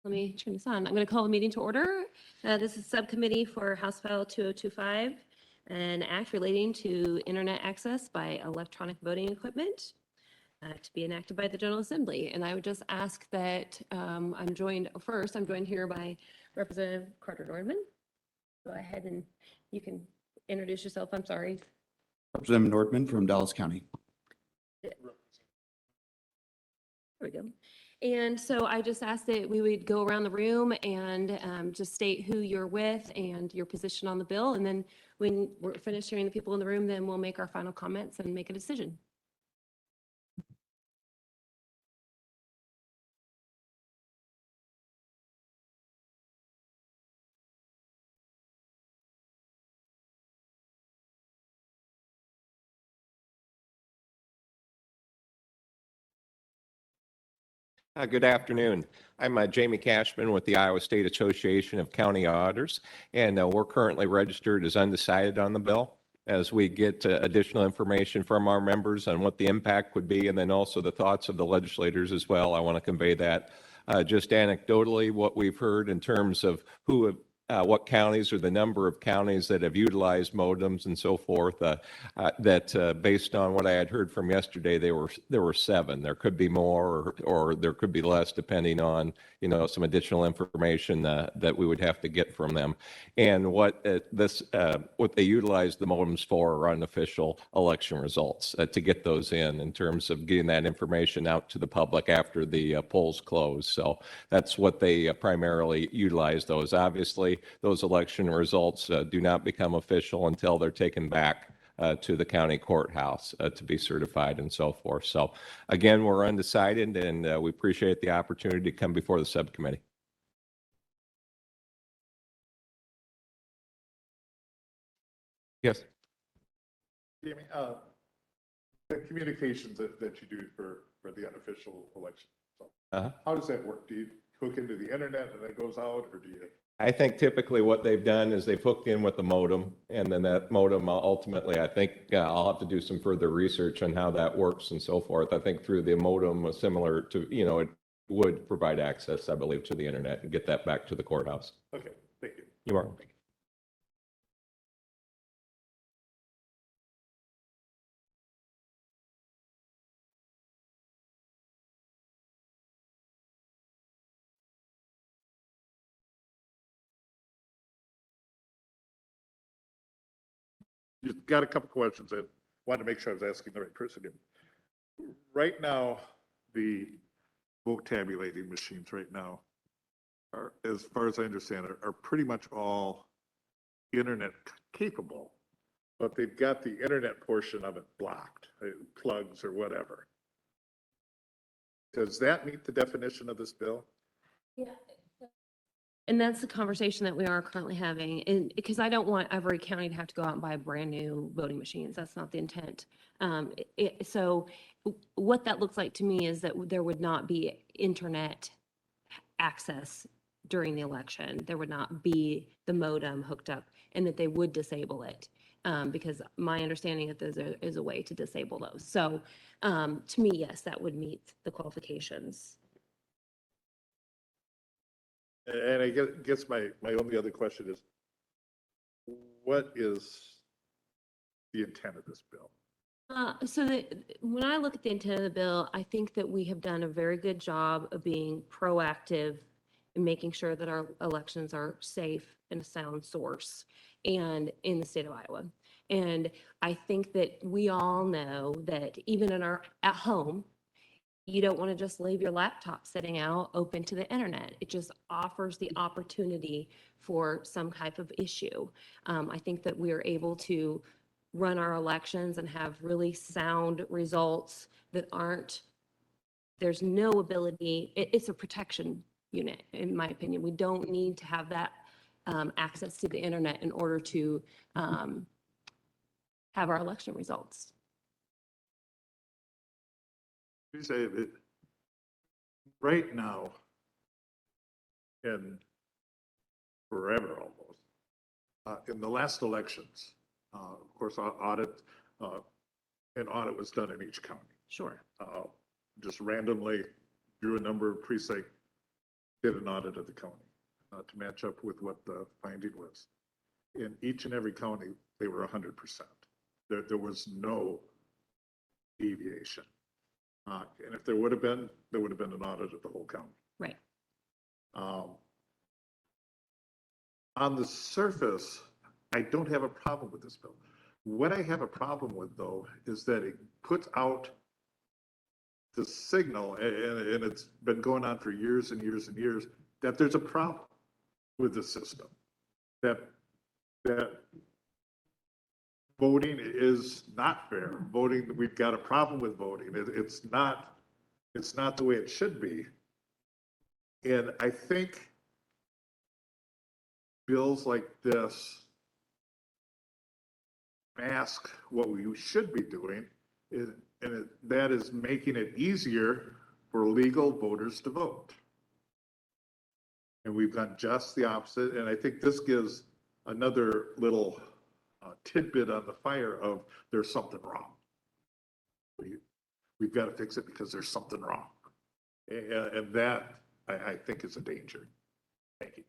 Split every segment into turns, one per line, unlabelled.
Let me turn this on. I'm going to call the meeting to order. This is Subcommittee for House File 2025, an act relating to internet access by electronic voting equipment to be enacted by the General Assembly. And I would just ask that I'm joined here by Representative Carter Nordman. Go ahead and you can introduce yourself. I'm sorry.
Representative Nordman from Dallas County.
There we go. And so I just asked that we would go around the room and just state who you're with and your position on the bill. And then when we're finished hearing the people in the room, then we'll make our final comments and make a decision.
Good afternoon. I'm Jamie Cashman with the Iowa State Association of County Auditors, and we're currently registered as undecided on the bill. As we get additional information from our members on what the impact would be, and then also the thoughts of the legislators as well, I want to convey that. Just anecdotally, what we've heard in terms of what counties or the number of counties that have utilized modems and so forth, that based on what I had heard from yesterday, there were 7. There could be more or there could be less depending on, some additional information that we would have to get from them. And what they utilize the modems for are unofficial election results to get those in terms of getting that information out to the public after the polls close. So that's what they primarily utilize those. Obviously, those election results do not become official until they're taken back to the county courthouse to be certified and so forth. So again, we're undecided, and we appreciate the opportunity to come before the subcommittee. Yes.
Jamie, the communications that you do for the unofficial election, how does that work? Do you hook into the internet and it goes out, or do you?
I think typically what they've done is they've hooked in with the modem, and then that modem ultimately, I think I'll have to do some further research on how that works and so forth. I think through the modem, similar to, it would provide access, I believe, to the internet and get that back to the courthouse.
Okay, thank you.
You are.
Just got a couple questions and wanted to make sure I was asking the right person here. Right now, the vote tabulating machines right now are, as far as I understand, are pretty much all internet capable, but they've got the internet portion of it blocked, plugs or whatever. Does that meet the definition of this bill?
Yeah. And that's the conversation that we are currently having. And because I don't want every county to have to go out and buy brand new voting machines. That's not the intent. So what that looks like to me is that there would not be internet access during the election. There would not be the modem hooked up, and that they would disable it. Because my understanding is that there is a way to disable those. So to me, yes, that would meet the qualifications.
And I guess my only other question is, what is the intent of this bill?
When I look at the intent of the bill, I think that we have done a very good job of being proactive in making sure that our elections are safe and a sound source and in the state of Iowa. And I think that we all know that even at home, you don't want to just leave your laptop sitting out open to the internet. It just offers the opportunity for some type of issue. I think that we are able to run our elections and have really sound results that there's no ability, it's a protection unit, in my opinion. We don't need to have that access to the internet in order to have our election results.
You say that right now, and forever almost, in the last elections, of course, an audit was done in each county.
Sure.
Just randomly drew a number of precinct did an audit of the county to match up with what the finding was. In each and every county, they were 100%. There was no deviation. And if there would have been an audit of the whole county.
Right.
On the surface, I don't have a problem with this bill. What I have a problem with, though, is that it puts out the signal, and it's been going on for years and years and years, that there's a problem with the system. That voting is not fair. Voting, we've got a problem with voting. It's not the way it should be. And I think bills like this mask what we should be doing, that is making it easier for legal voters to vote. And we've done just the opposite, and I think this gives another little tidbit on the fire of there's something wrong. We've got to fix it because there's something wrong. And that, I think, is a danger. Thank you.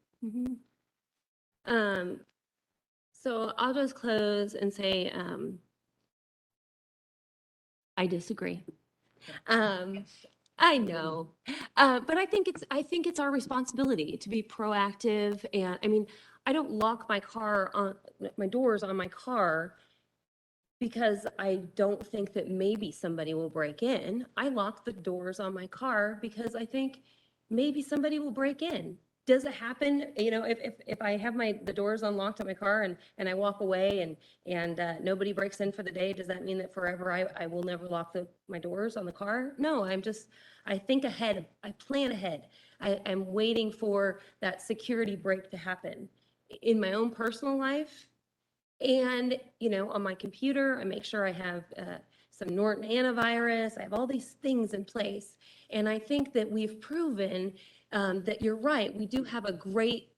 Mm-hmm. So I'll just close and say, I disagree. I know, but I think it's our responsibility to be proactive. And I mean, I don't lock my doors on my car because I don't think that maybe somebody will break in. I lock the doors on my car because I think maybe somebody will break in. Does it happen? You know, if I have the doors unlocked on my car and I walk away and nobody breaks in for the day, does that mean that forever I will never lock my doors on the car? No, I think ahead. I plan ahead. I'm waiting for that security break to happen in my own personal life. And, you know, on my computer, I make sure I have some Norton antivirus. I have all these things in place. And I think that we've proven that you're right. We do have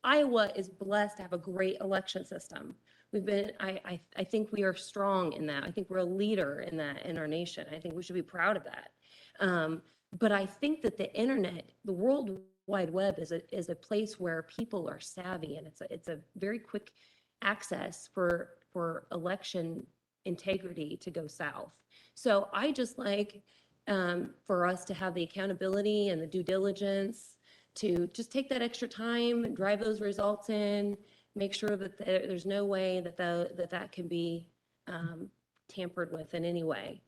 Iowa is blessed to have a great election system. I think we are strong in that. I think we're a leader in that in our nation. I think we should be proud of that. But I think that the internet, the World Wide Web is a place where people are savvy, and it's a very quick access for election integrity to go south. So I just like for us to have the accountability and the due diligence to just take that extra time and drive those results in, make sure that there's no way that can be tampered with in any way.